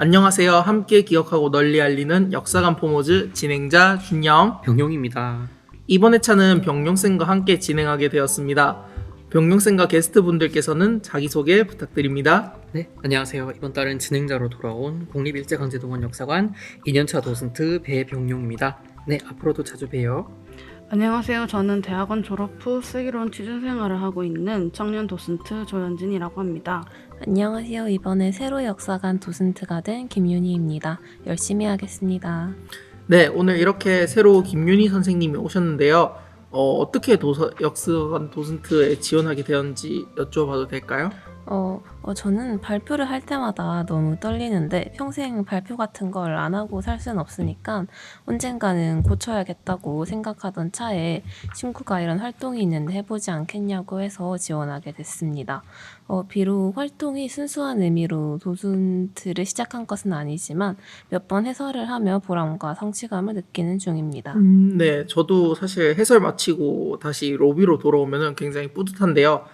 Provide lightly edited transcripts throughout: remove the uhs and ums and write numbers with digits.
안녕하세요. 함께 기억하고 널리 알리는 역사관 포모즈 진행자 준영. 병용입니다. 이번 회차는 병용쌤과 함께 진행하게 되었습니다. 병용쌤과 게스트분들께서는 자기소개 부탁드립니다. 네, 안녕하세요. 이번 달은 진행자로 돌아온 국립일제강제동원 역사관 2년차 도슨트 배병용입니다. 네, 앞으로도 자주 봬요. 안녕하세요. 저는 대학원 졸업 후 슬기로운 취준생활을 하고 있는 청년 도슨트 조현진이라고 합니다. 안녕하세요. 이번에 새로 역사관 도슨트가 된 김윤희입니다. 열심히 하겠습니다. 네, 오늘 이렇게 새로 김윤희 선생님이 오셨는데요. 어떻게 역사관 도슨트에 지원하게 되었는지 여쭤봐도 될까요? 저는 발표를 할 때마다 너무 떨리는데 평생 발표 같은 걸 안 하고 살 수는 없으니까 언젠가는 고쳐야겠다고 생각하던 차에 친구가 이런 활동이 있는데 해보지 않겠냐고 해서 지원하게 됐습니다. 비록 활동이 순수한 의미로 도슨트를 시작한 것은 아니지만 몇 번 해설을 하며 보람과 성취감을 느끼는 중입니다. 네, 저도 사실 해설 마치고 다시 로비로 돌아오면 굉장히 뿌듯한데요.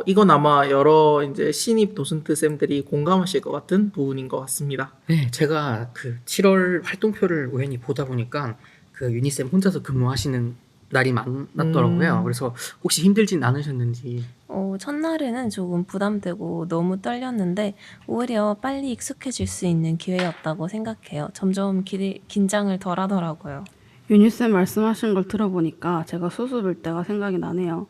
이건 아마 여러 이제 신입 도슨트 쌤들이 공감하실 것 같은 부분인 것 같습니다. 네, 제가 그 7월 활동표를 우연히 보다 보니까 그 유니쌤 혼자서 근무하시는 날이 많았더라고요. 그래서 혹시 힘들진 않으셨는지. 첫날에는 조금 부담되고 너무 떨렸는데 오히려 빨리 익숙해질 수 있는 기회였다고 생각해요. 점점 긴장을 덜 하더라고요. 유니쌤 말씀하신 걸 들어보니까 제가 수습일 때가 생각이 나네요.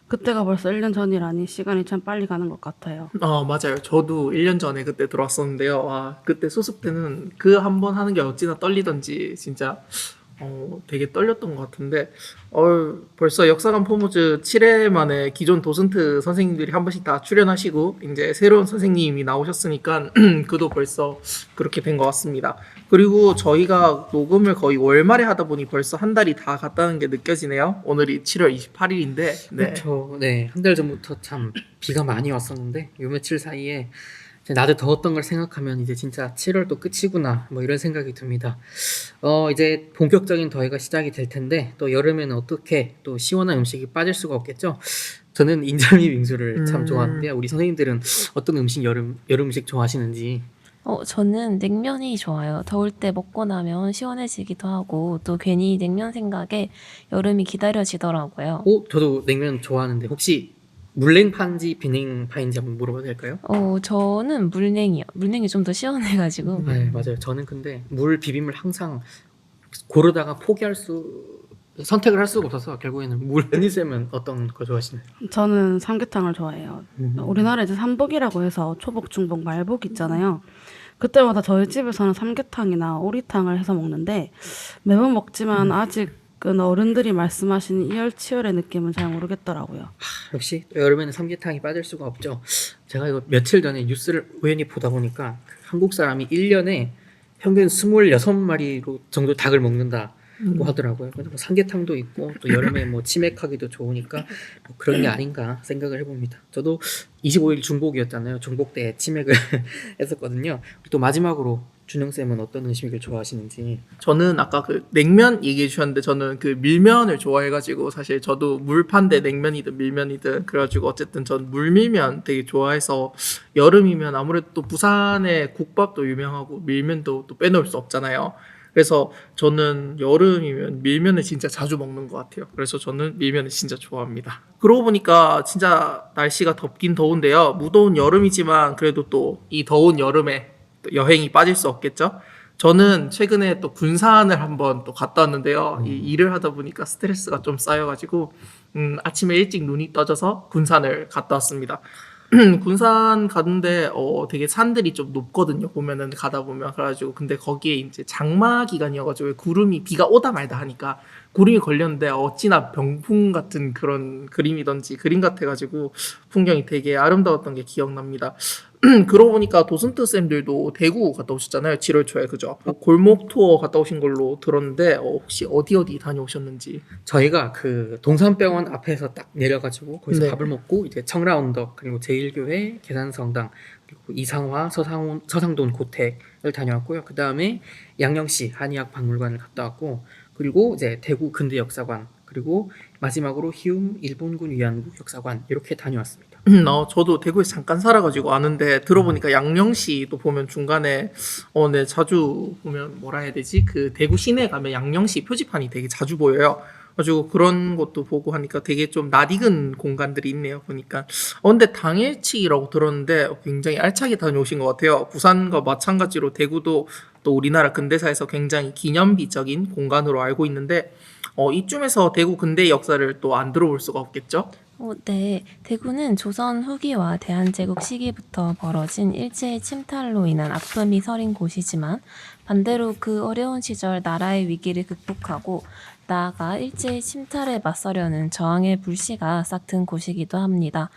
그때가 벌써 1년 전이라니 시간이 참 빨리 가는 것 같아요. 맞아요. 저도 1년 전에 그때 들어왔었는데요. 그때 수습 때는 그 한 번 하는 게 어찌나 떨리던지 진짜 되게 떨렸던 것 같은데 벌써 역사관 포모즈 7회 만에 기존 도슨트 선생님들이 한 번씩 다 출연하시고 이제 새로운 선생님이 나오셨으니까 그도 벌써 그렇게 된 것 같습니다. 그리고 저희가 녹음을 거의 월말에 하다 보니 벌써 한 달이 다 갔다는 게 느껴지네요. 오늘이 7월 28일인데 그렇죠. 네, 한 달 전부터 참 비가 많이 왔었는데 요 며칠 사이에 낮에 더웠던 걸 생각하면 이제 진짜 7월도 끝이구나 뭐 이런 생각이 듭니다. 이제 본격적인 더위가 시작이 될 텐데 또 여름에는 어떻게 또 시원한 음식이 빠질 수가 없겠죠. 저는 인절미 빙수를 참 좋아하는데요. 우리 선생님들은 어떤 여름 음식 좋아하시는지. 저는 냉면이 좋아요. 더울 때 먹고 나면 시원해지기도 하고 또 괜히 냉면 생각에 여름이 기다려지더라고요. 저도 냉면 좋아하는데 혹시 물냉파인지 비냉파인지 한번 물어봐도 될까요? 저는 물냉이요. 물냉이 좀 더 시원해가지고. 네, 맞아요. 저는 근데 물 비빔을 항상 고르다가 선택을 할 수가 없어서 결국에는 물. 연희쌤은 어떤 거 좋아하시나요? 저는 삼계탕을 좋아해요. 우리나라에 이제 삼복이라고 해서 초복, 중복, 말복 있잖아요. 그때마다 저희 집에서는 삼계탕이나 오리탕을 해서 먹는데 매번 먹지만 아직은 어른들이 말씀하시는 이열치열의 느낌은 잘 모르겠더라고요. 역시 여름에는 삼계탕이 빠질 수가 없죠. 제가 이거 며칠 전에 뉴스를 우연히 보다 보니까 한국 사람이 1년에 평균 26마리로 정도 닭을 먹는다고 하더라고요. 그래서 삼계탕도 있고 또 여름에 뭐 치맥하기도 좋으니까 뭐 그런 게 아닌가 생각을 해봅니다. 저도 25일 중복이었잖아요. 중복 때 치맥을 했었거든요. 또 마지막으로 준영쌤은 어떤 음식을 좋아하시는지. 저는 아까 그 냉면 얘기해 주셨는데 저는 그 밀면을 좋아해가지고 사실 저도 물판대 냉면이든 밀면이든 그래가지고 어쨌든 전 물밀면 되게 좋아해서 여름이면 아무래도 또 부산의 국밥도 유명하고 밀면도 또 빼놓을 수 없잖아요. 그래서 저는 여름이면 밀면을 진짜 자주 먹는 것 같아요. 그래서 저는 밀면을 진짜 좋아합니다. 그러고 보니까 진짜 날씨가 덥긴 더운데요. 무더운 여름이지만 그래도 또 이 더운 여름에 또 여행이 빠질 수 없겠죠. 저는 최근에 또 군산을 한번 또 갔다 왔는데요. 이 일을 하다 보니까 스트레스가 좀 쌓여가지고 아침에 일찍 눈이 떠져서 군산을 갔다 왔습니다. 군산 가는데 되게 산들이 좀 높거든요. 보면은 가다 보면 그래가지고 근데 거기에 이제 장마 기간이어가지고 구름이 비가 오다 말다 하니까 구름이 걸렸는데 어찌나 병풍 같은 그런 그림이던지 그림 같아가지고 풍경이 되게 아름다웠던 게 기억납니다. 그러고 보니까 도슨트 쌤들도 대구 갔다 오셨잖아요. 7월 초에 그죠? 골목 투어 갔다 오신 걸로 들었는데 혹시 어디 다녀오셨는지. 저희가 그 동산병원 앞에서 딱 내려가지고 거기서 네. 밥을 먹고 이제 청라언덕 그리고 제일교회 계산성당 그리고 이상화 서상돈 고택을 다녀왔고요. 그 다음에 양령시 한의학 박물관을 갔다 왔고 그리고 이제 대구 근대역사관 그리고 마지막으로 희움 일본군 위안부 역사관 이렇게 다녀왔습니다. 저도 대구에서 잠깐 살아가지고 아는데 들어보니까 양령시도 보면 중간에 네, 자주 보면 뭐라 해야 되지? 그 대구 시내 가면 양령시 표지판이 되게 자주 보여요. 가지고 그런 것도 보고 하니까 되게 좀 낯익은 공간들이 있네요. 보니까 근데 당일치기라고 들었는데 굉장히 알차게 다녀오신 것 같아요. 부산과 마찬가지로 대구도 또 우리나라 근대사에서 굉장히 기념비적인 공간으로 알고 있는데 이쯤에서 대구 근대 역사를 또 안 들어볼 수가 없겠죠? 네. 대구는 조선 후기와 대한제국 시기부터 벌어진 일제의 침탈로 인한 아픔이 서린 곳이지만 반대로 그 어려운 시절 나라의 위기를 극복하고 나아가 일제의 침탈에 맞서려는 저항의 불씨가 싹튼 곳이기도 합니다.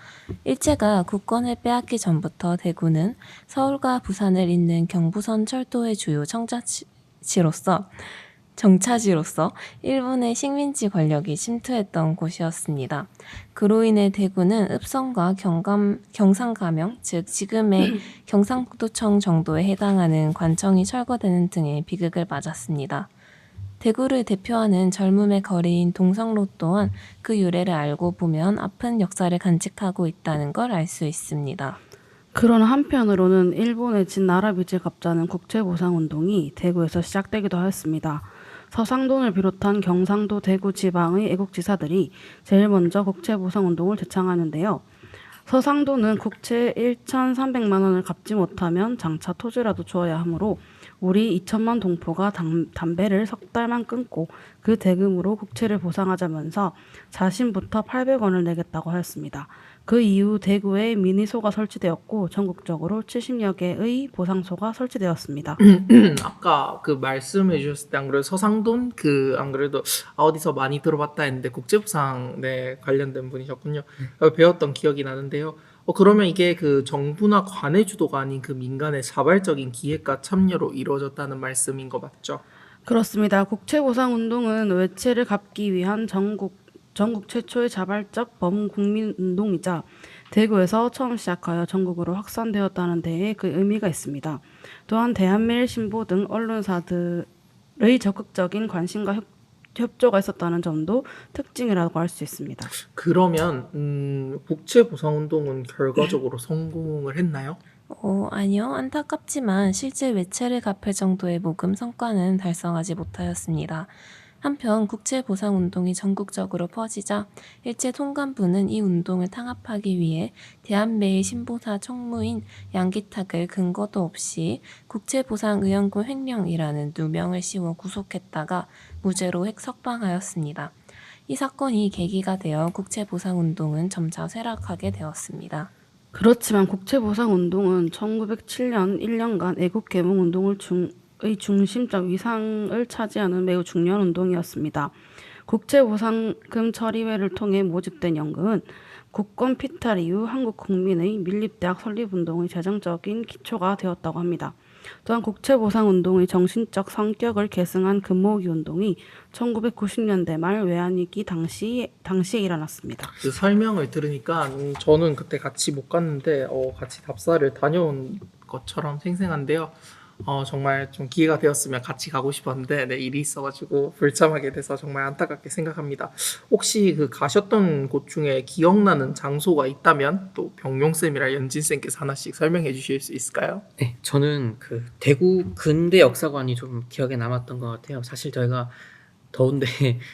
일제가 국권을 빼앗기 전부터 대구는 서울과 부산을 잇는 경부선 철도의 주요 정차지로서 일본의 식민지 권력이 침투했던 곳이었습니다. 그로 인해 대구는 읍성과 경상가명, 즉 지금의 경상북도청 정도에 해당하는 관청이 철거되는 등의 비극을 맞았습니다. 대구를 대표하는 젊음의 거리인 동성로 또한 그 유래를 알고 보면 아픈 역사를 간직하고 있다는 걸 알 수 있습니다. 그러나 한편으로는 일본의 진나라 빚을 갚자는 국제보상운동이 대구에서 시작되기도 하였습니다. 서상돈을 비롯한 경상도 대구 지방의 애국지사들이 제일 먼저 국채보상운동을 제창하는데요. 서상돈은 국채 1,300만 원을 갚지 못하면 장차 토지라도 주어야 하므로 우리 2천만 동포가 담배를 석 달만 끊고 그 대금으로 국채를 보상하자면서 자신부터 800원을 내겠다고 하였습니다. 그 이후 대구에 미니소가 설치되었고 전국적으로 70여 개의 보상소가 설치되었습니다. 아까 그 말씀해 주셨을 때 안 그래도 서상돈 안 그래도 어디서 많이 들어봤다 했는데 국제부상에 관련된 분이셨군요. 배웠던 기억이 나는데요. 그러면 이게 그 정부나 관의 주도가 아닌 그 민간의 자발적인 기획과 참여로 이루어졌다는 말씀인 거 맞죠? 그렇습니다. 국채보상운동은 외채를 갚기 위한 전국 최초의 자발적 범국민운동이자 대구에서 처음 시작하여 전국으로 확산되었다는 데에 그 의미가 있습니다. 또한 대한매일신보 등 언론사들의 적극적인 관심과 협조가 있었다는 점도 특징이라고 할 수 있습니다. 그러면 국채보상운동은 결과적으로 성공을 했나요? 아니요. 안타깝지만 실제 외채를 갚을 정도의 모금 성과는 달성하지 못하였습니다. 한편 국채보상운동이 전국적으로 퍼지자 일제 통감부는 이 운동을 탄압하기 위해 대한매일신보사 총무인 양기탁을 근거도 없이 국채보상의원군 횡령이라는 누명을 씌워 구속했다가 무죄로 석방하였습니다. 이 사건이 계기가 되어 국채보상운동은 점차 쇠락하게 되었습니다. 그렇지만 국채보상운동은 1907년 1년간 애국개몽운동의 중심적 위상을 차지하는 매우 중요한 운동이었습니다. 국채보상금 처리회를 통해 모집된 연금은 국권 피탈 이후 한국 국민의 밀립대학 설립운동의 재정적인 기초가 되었다고 합니다. 또한 국채보상운동의 정신적 성격을 계승한 금모기운동이 1990년대 말 외환위기 당시에 일어났습니다. 그 설명을 들으니까 저는 그때 같이 못 갔는데 같이 답사를 다녀온 것처럼 생생한데요. 정말 좀 기회가 되었으면 같이 가고 싶었는데 일이 있어가지고 불참하게 돼서 정말 안타깝게 생각합니다. 혹시 그 가셨던 곳 중에 기억나는 장소가 있다면 또 병용쌤이랑 연진쌤께서 하나씩 설명해 주실 수 있을까요? 네, 저는 그 대구 근대 역사관이 좀 기억에 남았던 것 같아요. 사실 저희가 더운데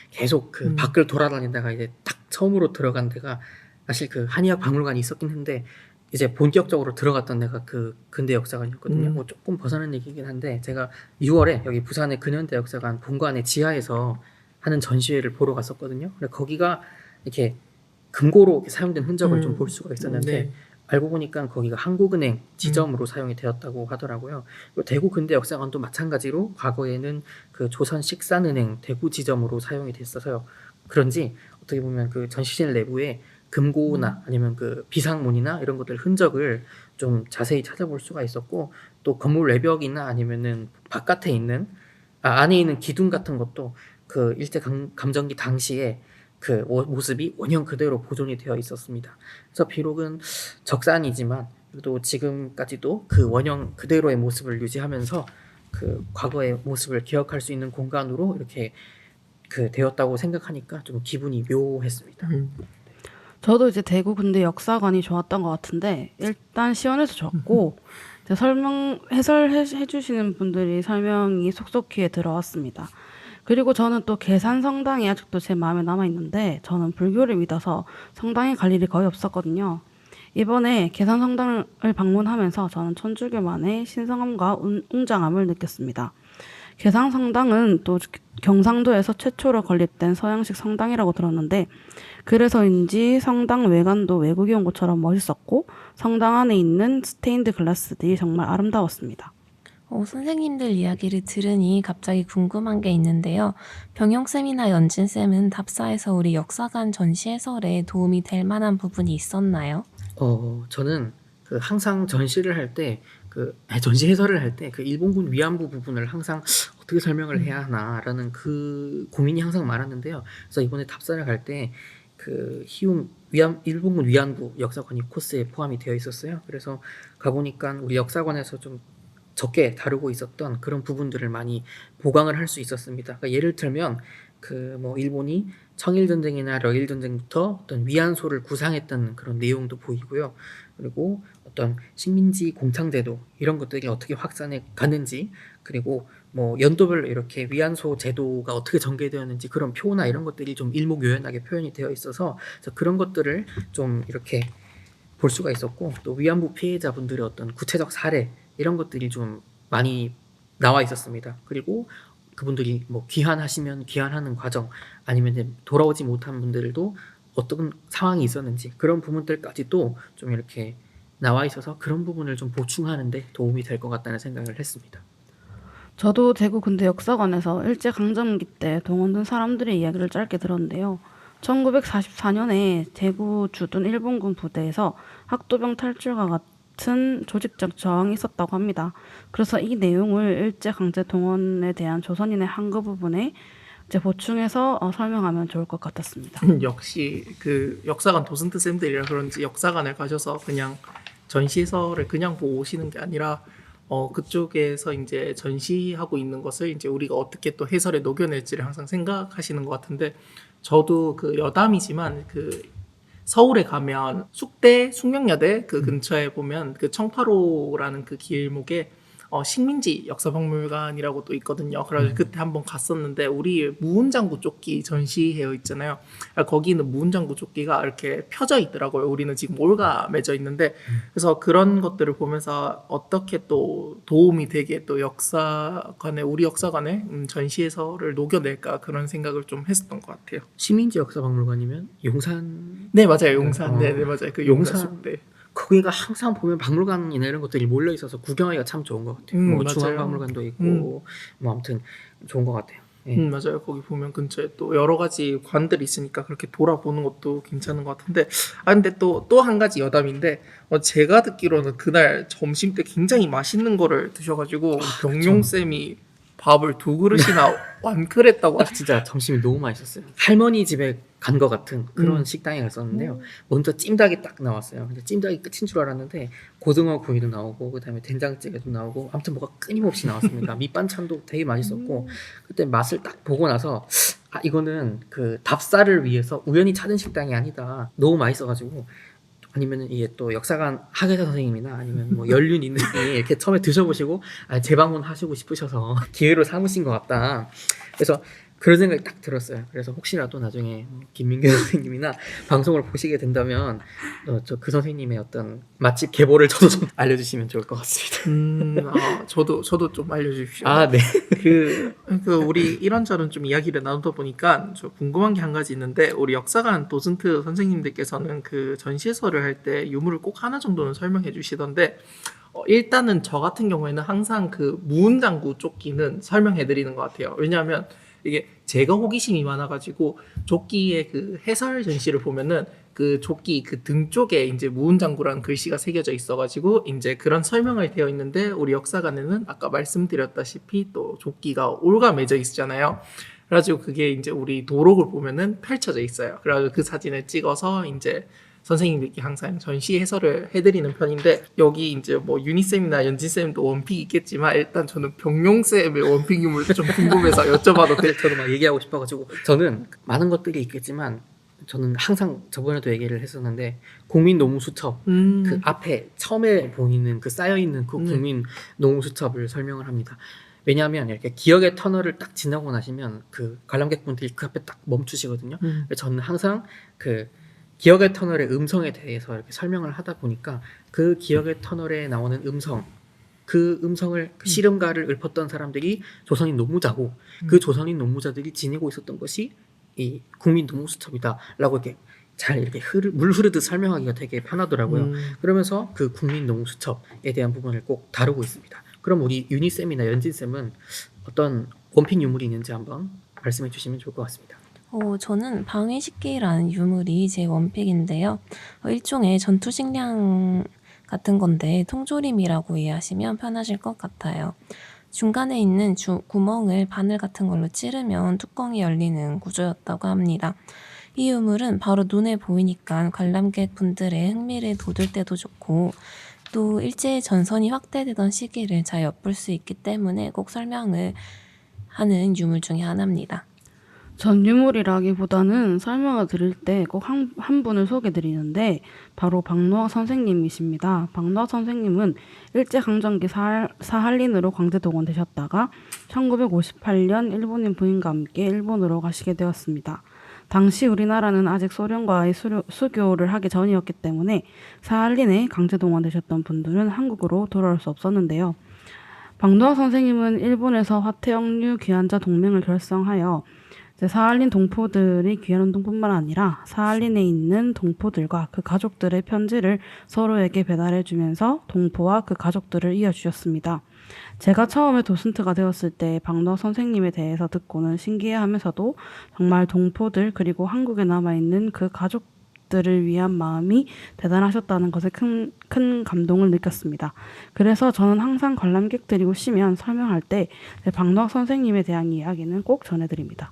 계속 그 밖을 돌아다니다가 이제 딱 처음으로 들어간 데가 사실 그 한의학 박물관이 있었긴 한데 이제 본격적으로 들어갔던 데가 그 근대 역사관이었거든요. 뭐 조금 벗어난 얘기긴 한데 제가 6월에 여기 부산의 근현대 역사관 본관의 지하에서 하는 전시회를 보러 갔었거든요. 근데 거기가 이렇게 금고로 사용된 흔적을 좀 볼 수가 있었는데 네. 알고 보니까 거기가 한국은행 지점으로 사용이 되었다고 하더라고요. 그리고 대구 근대 역사관도 마찬가지로 과거에는 그 조선식산은행 대구 지점으로 사용이 됐어서요. 그런지 어떻게 보면 그 전시실 내부에 금고나 아니면 그 비상문이나 이런 것들 흔적을 좀 자세히 찾아볼 수가 있었고 또 건물 외벽이나 아니면은 바깥에 있는 안에 있는 기둥 같은 것도 그 일제 감정기 당시에 그 모습이 원형 그대로 보존이 되어 있었습니다. 그래서 비록은 적산이지만 그래도 지금까지도 그 원형 그대로의 모습을 유지하면서 그 과거의 모습을 기억할 수 있는 공간으로 이렇게 되었다고 생각하니까 좀 기분이 묘했습니다. 저도 이제 대구 근대 역사관이 좋았던 것 같은데 일단 시원해서 좋았고 이제 해설해 주시는 분들이 설명이 속속 귀에 들어왔습니다. 그리고 저는 또 계산 성당이 아직도 제 마음에 남아 있는데 저는 불교를 믿어서 성당에 갈 일이 거의 없었거든요. 이번에 계산 성당을 방문하면서 저는 천주교만의 신성함과 웅장함을 느꼈습니다. 계산 성당은 또 경상도에서 최초로 건립된 서양식 성당이라고 들었는데 그래서인지 성당 외관도 외국에 온 것처럼 멋있었고 성당 안에 있는 스테인드 글라스들이 정말 아름다웠습니다. 선생님들 이야기를 들으니 갑자기 궁금한 게 있는데요. 병영쌤이나 연진쌤은 답사에서 우리 역사관 전시 해설에 도움이 될 만한 부분이 있었나요? 저는 항상 전시를 할 때 전시 해설을 할 때 일본군 위안부 부분을 항상 어떻게 설명을 해야 하나라는 그 고민이 항상 많았는데요. 그래서 이번에 답사를 갈 때 히움 일본군 위안부 역사관이 코스에 포함이 되어 있었어요. 그래서 가보니까 우리 역사관에서 좀 적게 다루고 있었던 그런 부분들을 많이 보강을 할 수 있었습니다. 그러니까 예를 들면 일본이 청일 전쟁이나 러일 전쟁부터 어떤 위안소를 구상했던 그런 내용도 보이고요. 그리고 어떤 식민지 공창제도 이런 것들이 어떻게 확산해 가는지, 그리고 연도별로 이렇게 위안소 제도가 어떻게 전개되었는지 그런 표나 이런 것들이 좀 일목요연하게 표현이 되어 있어서 그런 것들을 좀 이렇게 볼 수가 있었고, 또 위안부 피해자분들의 어떤 구체적 사례 이런 것들이 좀 많이 나와 있었습니다. 그리고 그분들이 귀환하시면 귀환하는 과정, 아니면 이제 돌아오지 못한 분들도 어떤 상황이 있었는지 그런 부분들까지도 좀 이렇게 나와 있어서 그런 부분을 좀 보충하는데 도움이 될 것 같다는 생각을 했습니다. 저도 대구 근대 역사관에서 일제강점기 때 동원된 사람들의 이야기를 짧게 들었는데요. 1944년에 대구 주둔 일본군 부대에서 학도병 탈출과 같은 조직적 저항이 있었다고 합니다. 그래서 이 내용을 일제강제 동원에 대한 조선인의 항거 부분에 이제 보충해서 설명하면 좋을 것 같았습니다. 역시 그 역사관 도슨트 쌤들이라 그런지 역사관을 가셔서 그냥 전시해설을 그냥 보고 오시는 게 아니라 그쪽에서 이제 전시하고 있는 것을 이제 우리가 어떻게 또 해설에 녹여낼지를 항상 생각하시는 것 같은데, 저도 여담이지만 서울에 가면 숙명여대 근처에 보면 청파로라는 길목에 식민지 역사박물관이라고 또 있거든요. 그래서 그때 한번 갔었는데 우리 무운장구 조끼 전시회어 있잖아요. 거기는 무운장구 조끼가 이렇게 펴져 있더라고요. 우리는 지금 올가 맺어 있는데, 그래서 그런 것들을 보면서 어떻게 또 도움이 되게 또 우리 역사관에 전시해설을 녹여낼까 그런 생각을 좀 했었던 것 같아요. 시민지 역사박물관이면 용산. 네, 맞아요. 용산. 네, 맞아요. 그 용산 숙대. 거기가 항상 보면 박물관이나 이런 것들이 몰려 있어서 구경하기가 참 좋은 것 같아요. 중앙박물관도 있고 아무튼 좋은 것 같아요. 예. 맞아요. 거기 보면 근처에 또 여러 가지 관들이 있으니까 그렇게 돌아보는 것도 괜찮은 것 같은데, 근데 또 한 가지 여담인데, 제가 듣기로는 그날 점심 때 굉장히 맛있는 거를 드셔가지고 병용 쌤이 밥을 2그릇이나 완클했다고. 진짜 점심이 너무 맛있었어요. 할머니 집에 간 것 같은 그런 식당에 갔었는데요. 먼저 찜닭이 딱 나왔어요. 근데 찜닭이 끝인 줄 알았는데 고등어 구이도 나오고 그다음에 된장찌개도 나오고 아무튼 뭐가 끊임없이 나왔습니다. 밑반찬도 되게 맛있었고, 그때 맛을 딱 보고 나서 이거는 답사를 위해서 우연히 찾은 식당이 아니다. 너무 맛있어가지고, 아니면 이게 또 역사관 학예사 선생님이나 아니면 연륜 있는 분이 이렇게 처음에 드셔보시고 재방문하시고 싶으셔서 기회로 삼으신 것 같다. 그래서 그런 생각이 딱 들었어요. 그래서 혹시라도 나중에 김민규 선생님이나 방송을 보시게 된다면 그 선생님의 어떤 맛집 계보를 저도 좀 알려주시면 좋을 것 같습니다. 저도 좀 알려주십시오. 네. 우리 이런저런 좀 이야기를 나누다 보니까 저 궁금한 게 한 가지 있는데, 우리 역사관 도슨트 선생님들께서는 전시해설을 할 때 유물을 꼭 하나 정도는 설명해 주시던데, 일단은 저 같은 경우에는 항상 무운장구 조끼는 설명해 드리는 것 같아요. 왜냐하면 이게 제가 호기심이 많아가지고 조끼의 해설 전시를 보면은 조끼 등 쪽에 이제 무운장구라는 글씨가 새겨져 있어가지고 이제 그런 설명을 되어 있는데, 우리 역사관에는 아까 말씀드렸다시피 또 조끼가 올가 맺어 있잖아요. 그래가지고 그게 이제 우리 도록을 보면은 펼쳐져 있어요. 그래가지고 그 사진을 찍어서 이제 선생님들께 항상 전시 해설을 해드리는 편인데 여기 이제 뭐 유니쌤이나 연진쌤도 원픽 있겠지만 일단 저는 병용쌤의 원픽 유물도 좀 궁금해서 여쭤봐도 될까요? 저도 막 얘기하고 싶어가지고 저는 많은 것들이 있겠지만 저는 항상 저번에도 얘기를 했었는데 국민 노무수첩 그 앞에 처음에 보이는 그 쌓여있는 그 국민 노무수첩을 설명을 합니다. 왜냐하면 이렇게 기억의 터널을 딱 지나고 나시면 그 관람객분들이 그 앞에 딱 멈추시거든요. 그래서 저는 항상 그 기억의 터널의 음성에 대해서 이렇게 설명을 하다 보니까 그 기억의 터널에 나오는 음성, 그 음성을 그 씨름가를 읊었던 사람들이 조선인 노무자고 그 조선인 노무자들이 지니고 있었던 것이 이 국민 노무수첩이다라고 이렇게 잘 이렇게 물 흐르듯 설명하기가 되게 편하더라고요. 그러면서 그 국민 노무수첩에 대한 부분을 꼭 다루고 있습니다. 그럼 우리 유니쌤이나 연진쌤은 어떤 원픽 유물이 있는지 한번 말씀해 주시면 좋을 것 같습니다. 저는 방위식기라는 유물이 제 원픽인데요. 일종의 전투식량 같은 건데 통조림이라고 이해하시면 편하실 것 같아요. 중간에 있는 구멍을 바늘 같은 걸로 찌르면 뚜껑이 열리는 구조였다고 합니다. 이 유물은 바로 눈에 보이니까 관람객 분들의 흥미를 돋을 때도 좋고 또 일제 전선이 확대되던 시기를 잘 엿볼 수 있기 때문에 꼭 설명을 하는 유물 중에 하나입니다. 전 유물이라기보다는 설명을 드릴 때 꼭 한 분을 소개해 드리는데 바로 박노학 선생님이십니다. 박노학 선생님은 일제강점기 사할린으로 강제동원되셨다가 1958년 일본인 부인과 함께 일본으로 가시게 되었습니다. 당시 우리나라는 아직 소련과의 수교를 하기 전이었기 때문에 사할린에 강제동원되셨던 분들은 한국으로 돌아올 수 없었는데요. 박노학 선생님은 일본에서 화태영류 귀환자 동맹을 결성하여 사할린 동포들이 귀한 운동뿐만 아니라 사할린에 있는 동포들과 그 가족들의 편지를 서로에게 배달해주면서 동포와 그 가족들을 이어주셨습니다. 제가 처음에 도슨트가 되었을 때 박노학 선생님에 대해서 듣고는 신기해하면서도 정말 동포들 그리고 한국에 남아있는 그 가족들을 위한 마음이 대단하셨다는 것에 큰 감동을 느꼈습니다. 그래서 저는 항상 관람객들이 오시면 설명할 때 박노학 선생님에 대한 이야기는 꼭 전해드립니다.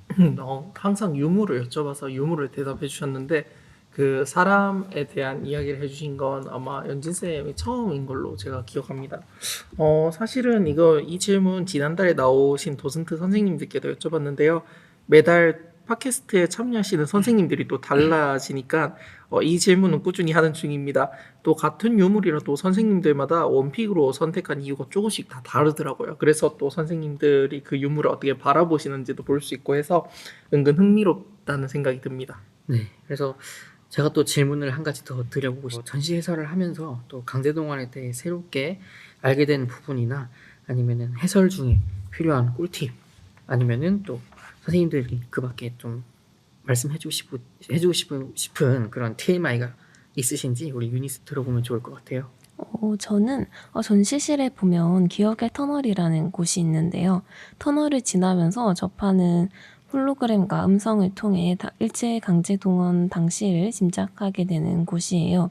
항상 유물을 여쭤봐서 유물을 대답해 주셨는데 그 사람에 대한 이야기를 해주신 건 아마 연진쌤이 처음인 걸로 제가 기억합니다. 사실은 이 질문 지난달에 나오신 도슨트 선생님들께도 여쭤봤는데요. 매달 팟캐스트에 참여하시는 선생님들이 또 달라지니까 이 질문은 꾸준히 하는 중입니다. 또 같은 유물이라도 선생님들마다 원픽으로 선택한 이유가 조금씩 다 다르더라고요. 그래서 또 선생님들이 그 유물을 어떻게 바라보시는지도 볼 수 있고 해서 은근 흥미롭다는 생각이 듭니다. 네, 그래서 제가 또 질문을 한 가지 더 드려보고 싶어요. 전시 해설을 하면서 또 강제동원에 대해 새롭게 알게 된 부분이나 아니면은 해설 중에 필요한 꿀팁 아니면은 또 선생님들이 그 밖에 좀 말씀해주고 싶은 그런 TMI가 있으신지 우리 유니스 들어보면 좋을 것 같아요. 저는 전시실에 보면 기억의 터널이라는 곳이 있는데요. 터널을 지나면서 접하는 홀로그램과 음성을 통해 일제강제동원 당시를 짐작하게 되는 곳이에요.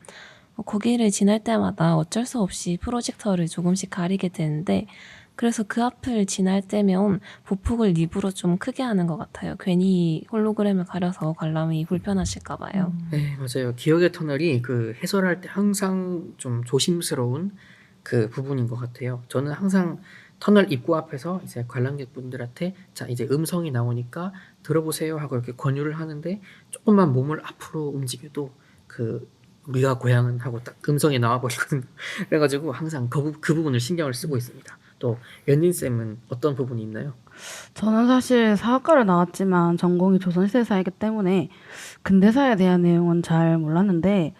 거기를 지날 때마다 어쩔 수 없이 프로젝터를 조금씩 가리게 되는데 그래서 그 앞을 지날 때면 보폭을 일부러 좀 크게 하는 것 같아요. 괜히 홀로그램을 가려서 관람이 불편하실까 봐요. 네, 맞아요. 기억의 터널이 그 해설할 때 항상 좀 조심스러운 그 부분인 것 같아요. 저는 항상 터널 입구 앞에서 이제 관람객분들한테 자 이제 음성이 나오니까 들어보세요 하고 이렇게 권유를 하는데 조금만 몸을 앞으로 움직여도 그 우리가 고향은 하고 딱 음성이 나와버리거든요. 그래가지고 항상 그 부분을 신경을 쓰고 있습니다. 또 연진쌤은 어떤 부분이 있나요? 저는 사실 사학과를 나왔지만 전공이 조선시대사이기 때문에 근대사에 대한 내용은 잘 몰랐는데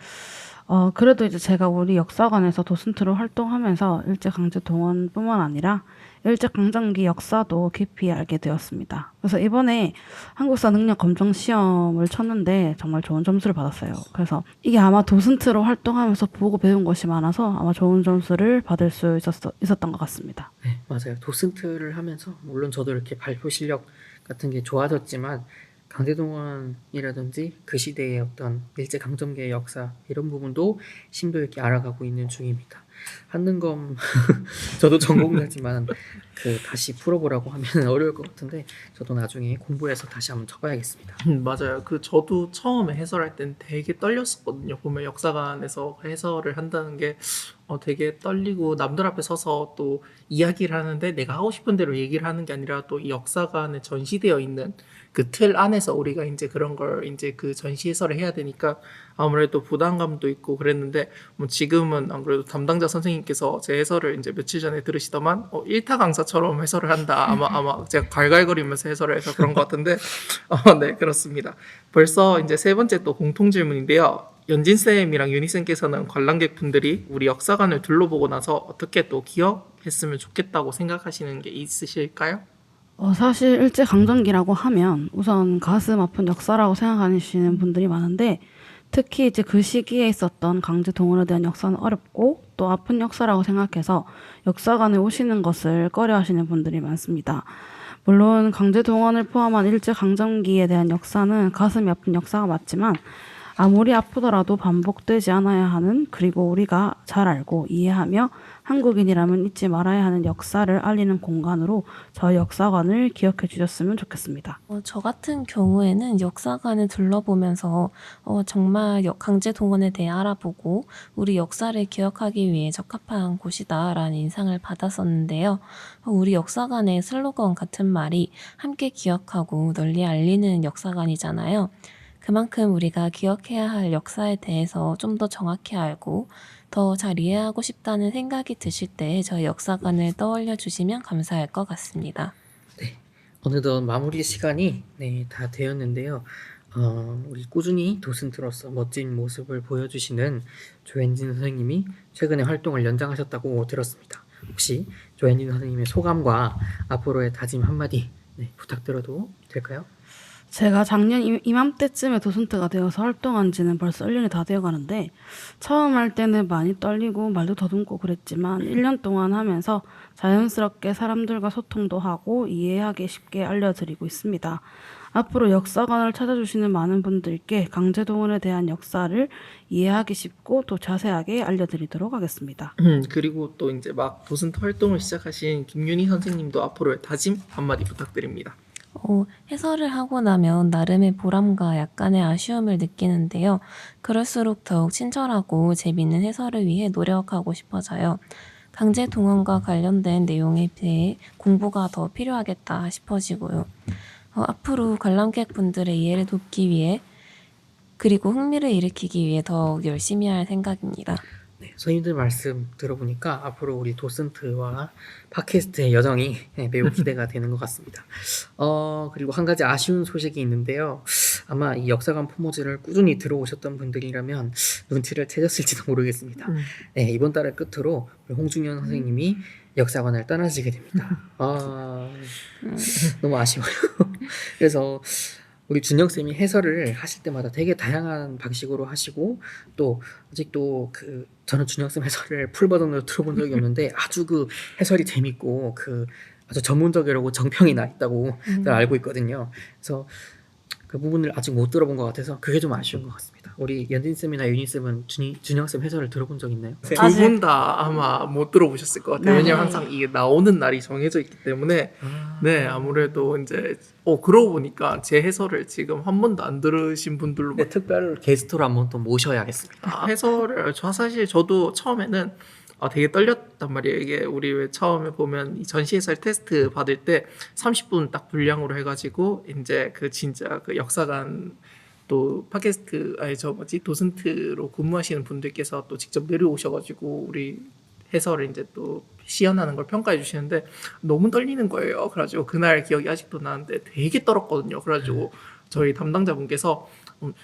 그래도 이제 제가 우리 역사관에서 도슨트로 활동하면서 일제강제동원뿐만 아니라 일제강점기 역사도 깊이 알게 되었습니다. 그래서 이번에 한국사 능력 검정 시험을 쳤는데 정말 좋은 점수를 받았어요. 그래서 이게 아마 도슨트로 활동하면서 보고 배운 것이 많아서 아마 좋은 점수를 받을 수 있었던 것 같습니다. 네, 맞아요. 도슨트를 하면서 물론 저도 이렇게 발표 실력 같은 게 좋아졌지만 강제동원이라든지 그 시대의 어떤 일제강점기의 역사 이런 부분도 심도 있게 알아가고 있는 중입니다. 한능검 저도 전공자지만 그 다시 풀어보라고 하면 어려울 것 같은데 저도 나중에 공부해서 다시 한번 쳐봐야겠습니다. 맞아요. 그 저도 처음에 해설할 땐 되게 떨렸었거든요. 보면 역사관에서 해설을 한다는 게 되게 떨리고 남들 앞에 서서 또 이야기를 하는데 내가 하고 싶은 대로 얘기를 하는 게 아니라 또 이 역사관에 전시되어 있는 그 틀 안에서 우리가 이제 그런 걸 이제 그 전시 해설을 해야 되니까 아무래도 부담감도 있고 그랬는데 뭐 지금은 안 그래도 담당자 선생님께서 제 해설을 이제 며칠 전에 들으시더만 일타 강사처럼 해설을 한다. 아마 제가 갈갈거리면서 해설을 해서 그런 것 같은데 네 그렇습니다. 벌써 이제 세 번째 또 공통 질문인데요. 연진 쌤이랑 유니 쌤께서는 관람객 분들이 우리 역사관을 둘러보고 나서 어떻게 또 기억했으면 좋겠다고 생각하시는 게 있으실까요? 사실 일제강점기라고 하면 우선 가슴 아픈 역사라고 생각하시는 분들이 많은데 특히 이제 그 시기에 있었던 강제 동원에 대한 역사는 어렵고 또 아픈 역사라고 생각해서 역사관에 오시는 것을 꺼려하시는 분들이 많습니다. 물론 강제 동원을 포함한 일제강점기에 대한 역사는 가슴이 아픈 역사가 맞지만 아무리 아프더라도 반복되지 않아야 하는 그리고 우리가 잘 알고 이해하며 한국인이라면 잊지 말아야 하는 역사를 알리는 공간으로 저희 역사관을 기억해 주셨으면 좋겠습니다. 저 같은 경우에는 역사관을 둘러보면서 정말 강제 동원에 대해 알아보고 우리 역사를 기억하기 위해 적합한 곳이다라는 인상을 받았었는데요. 우리 역사관의 슬로건 같은 말이 함께 기억하고 널리 알리는 역사관이잖아요. 그만큼 우리가 기억해야 할 역사에 대해서 좀 더 정확히 알고 더 잘 이해하고 싶다는 생각이 드실 때 저희 역사관을 떠올려 주시면 감사할 것 같습니다. 어느덧 마무리 시간이 다 되었는데요. 우리 꾸준히 도슨트로서 멋진 모습을 보여주시는 조현진 선생님이 최근에 활동을 연장하셨다고 들었습니다. 혹시 조현진 선생님의 소감과 앞으로의 다짐 한마디 부탁드려도 될까요? 제가 작년 이맘때쯤에 도슨트가 되어서 활동한 지는 벌써 1년이 다 되어가는데 처음 할 때는 많이 떨리고 말도 더듬고 그랬지만 1년 동안 하면서 자연스럽게 사람들과 소통도 하고 이해하기 쉽게 알려드리고 있습니다. 앞으로 역사관을 찾아주시는 많은 분들께 강제동원에 대한 역사를 이해하기 쉽고 또 자세하게 알려드리도록 하겠습니다. 그리고 또 이제 막 도슨트 활동을 시작하신 김윤희 선생님도 앞으로의 다짐 한마디 부탁드립니다. 해설을 하고 나면 나름의 보람과 약간의 아쉬움을 느끼는데요. 그럴수록 더욱 친절하고 재미있는 해설을 위해 노력하고 싶어져요. 강제 동원과 관련된 내용에 대해 공부가 더 필요하겠다 싶어지고요. 앞으로 관람객분들의 이해를 돕기 위해 그리고 흥미를 일으키기 위해 더욱 열심히 할 생각입니다. 선생님들 말씀 들어보니까 앞으로 우리 도슨트와 팟캐스트의 여정이 매우 기대가 되는 것 같습니다. 그리고 한 가지 아쉬운 소식이 있는데요. 아마 이 역사관 포모즈를 꾸준히 들어오셨던 분들이라면 눈치를 채셨을지도 모르겠습니다. 이번 달을 끝으로 우리 홍중현 선생님이 역사관을 떠나시게 됩니다. 너무 아쉬워요. 그래서 우리 준영쌤이 해설을 하실 때마다 되게 다양한 방식으로 하시고 또 아직도 저는 준영쌤 해설을 풀버전으로 들어본 적이 없는데 아주 그 해설이 재밌고 아주 전문적이라고 정평이 나 있다고 알고 있거든요. 그래서 그 부분을 아직 못 들어본 것 같아서 그게 좀 아쉬운 것 같습니다. 우리 연진쌤이나 유니쌤은 준영쌤 해설을 들어본 적 있나요? 두 분 다 아마 못 들어보셨을 것 같아요. 왜냐면 항상 이게 나오는 날이 정해져 있기 때문에 아무래도 이제 그러고 보니까 제 해설을 지금 한 번도 안 들으신 분들로 특별 게스트로 한번 또 모셔야겠습니다. 해설을 사실 저도 처음에는 되게 떨렸단 말이에요. 이게 우리 왜 처음에 보면 이 전시 해설 테스트 받을 때 30분 딱 분량으로 해가지고 이제 진짜 역사관 또 팟캐스트 도슨트로 근무하시는 분들께서 또 직접 내려오셔가지고 우리 해설을 이제 또 시연하는 걸 평가해 주시는데 너무 떨리는 거예요. 그래가지고 그날 기억이 아직도 나는데 되게 떨었거든요. 그래가지고 저희 담당자분께서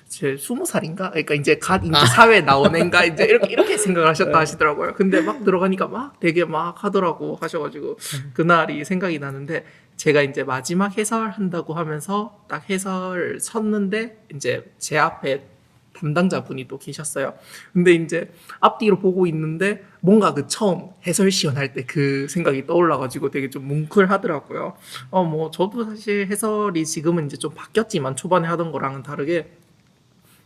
제 20살인가? 그러니까 이제 사회에 나온 애인가? 이제 이렇게 생각을 하셨다 하시더라고요. 근데 막 들어가니까 막 되게 막 하더라고 하셔가지고 그날이 생각이 나는데 제가 이제 마지막 해설한다고 하면서 딱 해설 섰는데 이제 제 앞에 담당자분이 또 계셨어요. 근데 이제 앞뒤로 보고 있는데 뭔가 처음 해설 시연할 때 그 생각이 떠올라가지고 되게 좀 뭉클하더라고요. 뭐 저도 사실 해설이 지금은 이제 좀 바뀌었지만 초반에 하던 거랑은 다르게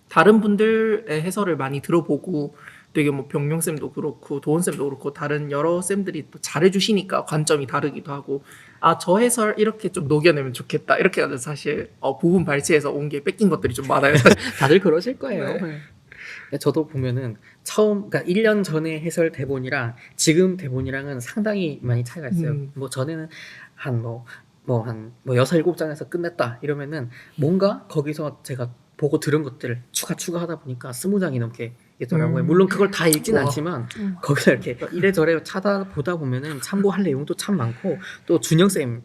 다른 분들의 해설을 많이 들어보고 되게 뭐 병용 쌤도 그렇고 도원 쌤도 그렇고 다른 여러 쌤들이 또 잘해주시니까 관점이 다르기도 하고 아 저 해설 이렇게 좀 녹여내면 좋겠다 이렇게 해서 사실 부분 발췌해서 온 게 뺏긴 것들이 좀 많아요. 다들 그러실 거예요. 네. 네. 저도 보면은 그러니까 1년 전에 해설 대본이랑 지금 대본이랑은 상당히 많이 차이가 있어요. 뭐 전에는 한 6, 7장에서 끝냈다 이러면은 뭔가 거기서 제가 보고 들은 것들을 추가하다 보니까 20장이 넘게 있더라고요. 물론 그걸 다 읽진 와. 않지만 거기서 이렇게 이래저래 찾아보다 보면은 참고할 내용도 참 많고 또 준영쌤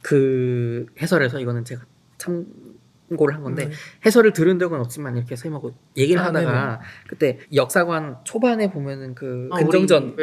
그 해설에서 이거는 제가 참고를 한 건데 해설을 들은 적은 없지만 이렇게 선생님하고 얘기를 하다가 그때 역사관 초반에 보면은 그 근정전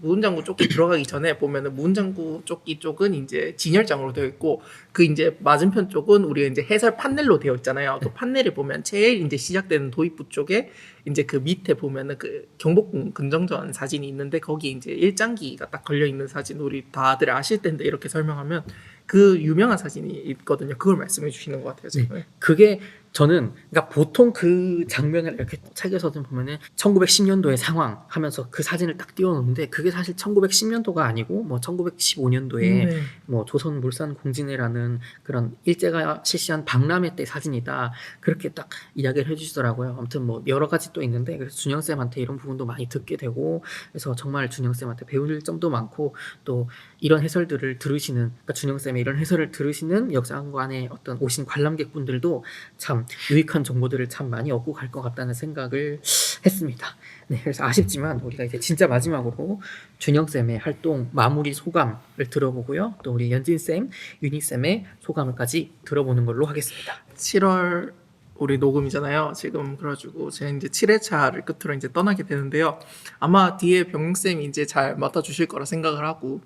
무은장구 쪽기 들어가기 전에 보면은 무은장구 쪽기 쪽은 이제 진열장으로 되어 있고 그 이제 맞은편 쪽은 우리가 이제 해설 판넬로 되어 있잖아요. 그 판넬을 보면 제일 이제 시작되는 도입부 쪽에 이제 그 밑에 보면은 그 경복궁 근정전 사진이 있는데 거기 이제 일장기가 딱 걸려 있는 사진 우리 다들 아실 텐데 이렇게 설명하면 그 유명한 사진이 있거든요. 그걸 말씀해 주시는 것 같아요. 지금. 그게 저는 그러니까 보통 그 장면을 이렇게 책에서 좀 보면은 1910년도의 상황 하면서 그 사진을 딱 띄워놓는데 그게 사실 1910년도가 아니고 뭐 1915년도에 뭐 조선물산공진회라는 그런 일제가 실시한 박람회 때 사진이다 그렇게 딱 이야기를 해주시더라고요. 아무튼 뭐 여러 가지 또 있는데 그래서 준영 쌤한테 이런 부분도 많이 듣게 되고 그래서 정말 준영 쌤한테 배울 점도 많고 또 이런 해설들을 들으시는 그러니까 준영 쌤의 이런 해설을 들으시는 역사관에 어떤 오신 관람객분들도 참 유익한 정보들을 참 많이 얻고 갈 것 같다는 생각을 했습니다. 네, 그래서 아쉽지만 우리가 이제 진짜 마지막으로 준영쌤의 활동 마무리 소감을 들어보고요. 또 우리 연진쌤, 윤희쌤의 소감을까지 들어보는 걸로 하겠습니다. 7월 우리 녹음이잖아요. 지금 그래가지고 제가 이제 7회차를 끝으로 이제 떠나게 되는데요. 아마 뒤에 병용쌤이 이제 잘 맡아주실 거라 생각을 하고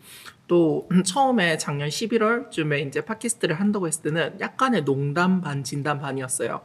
또 처음에 작년 11월쯤에 이제 팟캐스트를 한다고 했을 때는 약간의 농담 반 진담 반이었어요.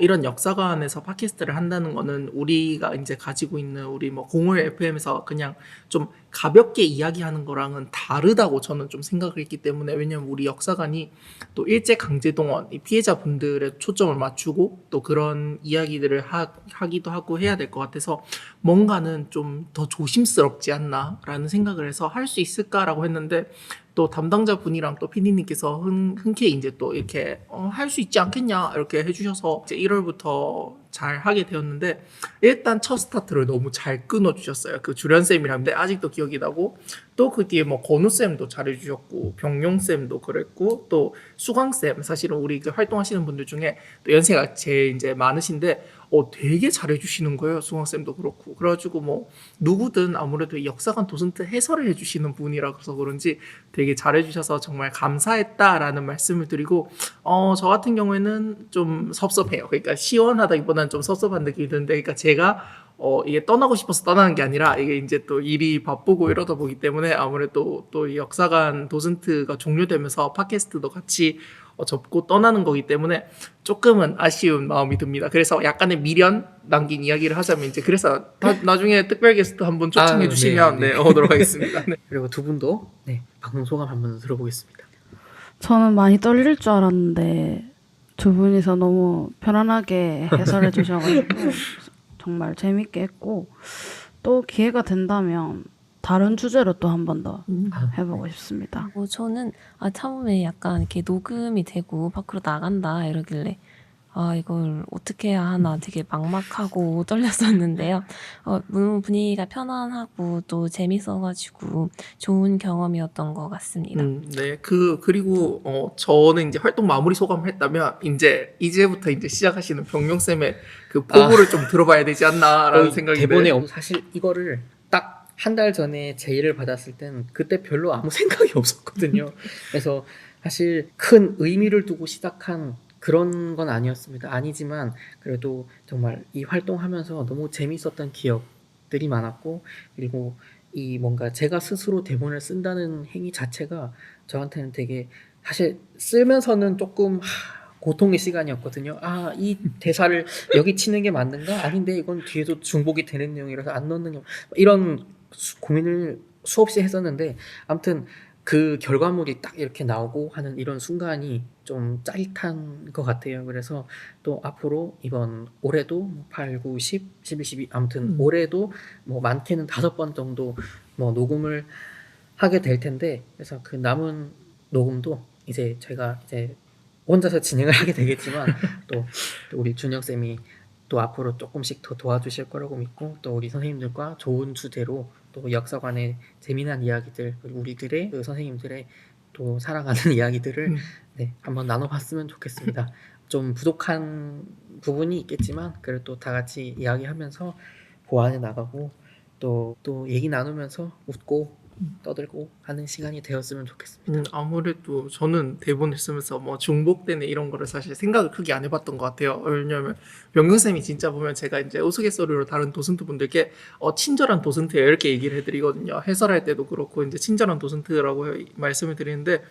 이런 역사관에서 팟캐스트를 한다는 거는 우리가 이제 가지고 있는 우리 뭐 공을 FM에서 그냥 좀 가볍게 이야기하는 거랑은 다르다고 저는 좀 생각을 했기 때문에 왜냐면 우리 역사관이 또 일제 강제동원 이 피해자분들의 초점을 맞추고 또 그런 이야기들을 하기도 하고 해야 될 것 같아서 뭔가는 좀 더 조심스럽지 않나라는 생각을 해서 할 수 있을까라고 했는데 또 담당자 분이랑 또 PD님께서 흔쾌히 이제 또 이렇게 할 수 있지 않겠냐 이렇게 해주셔서 이제 1월부터 잘 하게 되었는데 일단 첫 스타트를 너무 잘 끊어주셨어요. 그 주련쌤이라는데 아직도 기억이 나고 또 그 뒤에 뭐 건우쌤도 잘해주셨고 병용쌤도 그랬고 또 수광쌤 사실은 우리 그 활동하시는 분들 중에 또 연세가 제일 이제 많으신데 되게 잘해주시는 거예요. 수광쌤도 그렇고 그래가지고 뭐 누구든 아무래도 이 역사관 도슨트 해설을 해주시는 분이라서 그런지 되게 잘해주셔서 정말 감사했다라는 말씀을 드리고 저 같은 경우에는 좀 섭섭해요. 그러니까 시원하다기보다는 좀 섭섭한 느낌이 드는데 그러니까 제가 이게 떠나고 싶어서 떠나는 게 아니라 이게 이제 또 일이 바쁘고 이러다 보기 때문에 아무래도 또 이 역사관 도슨트가 종료되면서 팟캐스트도 같이 접고 떠나는 거기 때문에 조금은 아쉬운 마음이 듭니다. 그래서 약간의 미련 남긴 이야기를 하자면 이제 그래서 나중에 특별 게스트 한번 초청해 주시면 네, 오도록 하겠습니다. 네. 그리고 두 분도 네, 방송 소감 한번 들어보겠습니다. 저는 많이 떨릴 줄 알았는데 두 분이서 너무 편안하게 해설해 주셔가지고 정말 재밌게 했고 또 기회가 된다면 다른 주제로 또 한 번 더 해보고 싶습니다. 저는 처음에 약간 이렇게 녹음이 되고 밖으로 나간다 이러길래 이걸 어떻게 해야 하나 되게 막막하고 떨렸었는데요. 너무 분위기가 편안하고 또 재밌어가지고 좋은 경험이었던 것 같습니다. 네, 그리고 저는 이제 활동 마무리 소감을 했다면 이제부터 이제 시작하시는 병용쌤의 그 포부를 좀 들어봐야 되지 않나라는 생각이 대본에 사실 이거를 딱 한 달 전에 제의를 받았을 땐 그때 별로 아무 생각이 없었거든요. 그래서 사실 큰 의미를 두고 시작한 그런 건 아니었습니다. 아니지만 그래도 정말 이 활동하면서 너무 재밌었던 기억들이 많았고 그리고 이 뭔가 제가 스스로 대본을 쓴다는 행위 자체가 저한테는 되게 사실 쓰면서는 조금 고통의 시간이었거든요. 이 대사를 여기 치는 게 맞는가? 아닌데 이건 뒤에도 중복이 되는 내용이라서 안 넣는 이런 고민을 수없이 했었는데 아무튼 그 결과물이 딱 이렇게 나오고 하는 이런 순간이 좀 짜릿한 것 같아요. 그래서 또 앞으로 이번 올해도 8, 9, 10, 11, 12 아무튼 올해도 뭐 많게는 5번 정도 뭐 녹음을 하게 될 텐데, 그래서 그 남은 녹음도 이제 제가 이제 혼자서 진행을 하게 되겠지만 또 우리 준영 쌤이 또 앞으로 조금씩 더 도와주실 거라고 믿고, 또 우리 선생님들과 좋은 주제로 또 역사관의 재미난 이야기들, 그리고 우리들의 그 선생님들의 또 살아가는 이야기들을 네, 한번 나눠봤으면 좋겠습니다. 좀 부족한 부분이 있겠지만 그래도 다 같이 이야기하면서 보완해 나가고 또 얘기 나누면서 웃고 떠들고 하는 시간이 되었으면 좋겠습니다. 아무래도 저는 대본을 쓰면서 뭐 중복되네 이런 거를 사실 생각을 크게 안 해봤던 것 같아요. 왜냐면 병근쌤이 진짜 보면 제가 이제 우스갯소리로 다른 도슨트 분들께 친절한 도슨트예요 이렇게 얘기를 해드리거든요. 해설할 때도 그렇고 이제 친절한 도슨트라고 말씀을 드리는데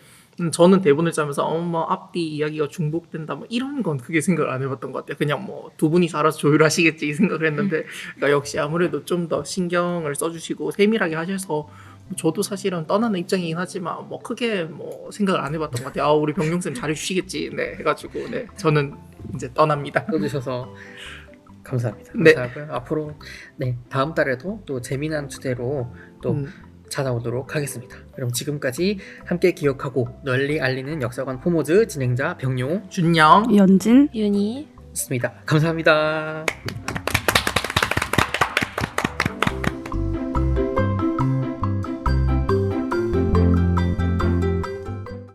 저는 대본을 짜면서 뭐 앞뒤 이야기가 중복된다 뭐 이런 건 크게 생각을 안 해봤던 것 같아요. 그냥 뭐 두 분이서 알아서 조율하시겠지 이 생각을 했는데 그러니까 역시 아무래도 좀 더 신경을 써주시고 세밀하게 하셔서 저도 사실은 떠나는 입장이긴 하지만 뭐 크게 뭐 생각을 안 해봤던 것 같아요. 우리 병용쌤 잘해주시겠지 네 해가지고 네 저는 이제 떠납니다. 써주셔서 감사합니다. 네. 감사하고요. 앞으로 네 다음 달에도 또 재미난 주제로 또 찾아오도록 하겠습니다. 그럼 지금까지 함께 기억하고 널리 알리는 역사관 포모즈 진행자 병용 준영 연진 윤희 였습니다. 감사합니다.